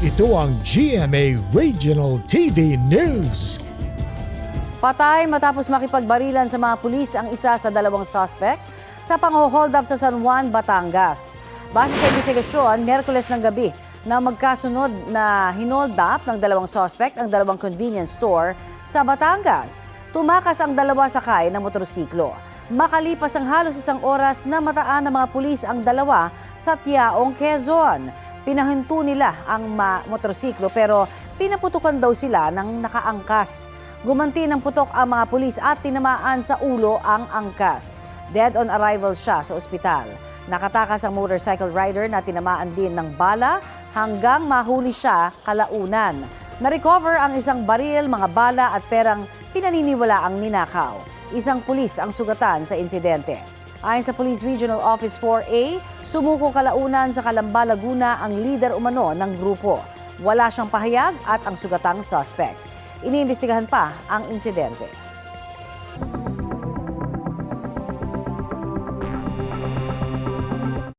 Ito ang GMA Regional TV News. Patay matapos makipagbarilan sa mga pulis ang isa sa dalawang suspect sa pang-hold up sa San Juan, Batangas. Base sa investigasyon, Miyerkules ng gabi na magkasunod na hinold up ng dalawang suspect ang dalawang convenience store sa Batangas. Tumakas ang dalawa sakay ng motorsiklo. Makalipas ang halos isang oras na mataan ng mga pulis ang dalawa sa Tiaong, Quezon. Pinahinto nila ang motorsiklo pero pinaputukan daw sila ng nakaangkas. Gumanti ng putok ang mga pulis at tinamaan sa ulo ang angkas. Dead on arrival siya sa ospital. Nakatakas ang motorcycle rider na tinamaan din ng bala hanggang mahuli siya kalaunan. Na-recover ang isang baril, mga bala at perang pinaniniwala ang ninakaw. Isang pulis ang sugatan sa insidente. Ayon sa Police Regional Office 4A, sumuko kalaunan sa Calamba, Laguna ang leader umano ng grupo. Wala siyang pahayag at ang sugatang suspect. Iniimbestigahan pa ang insidente.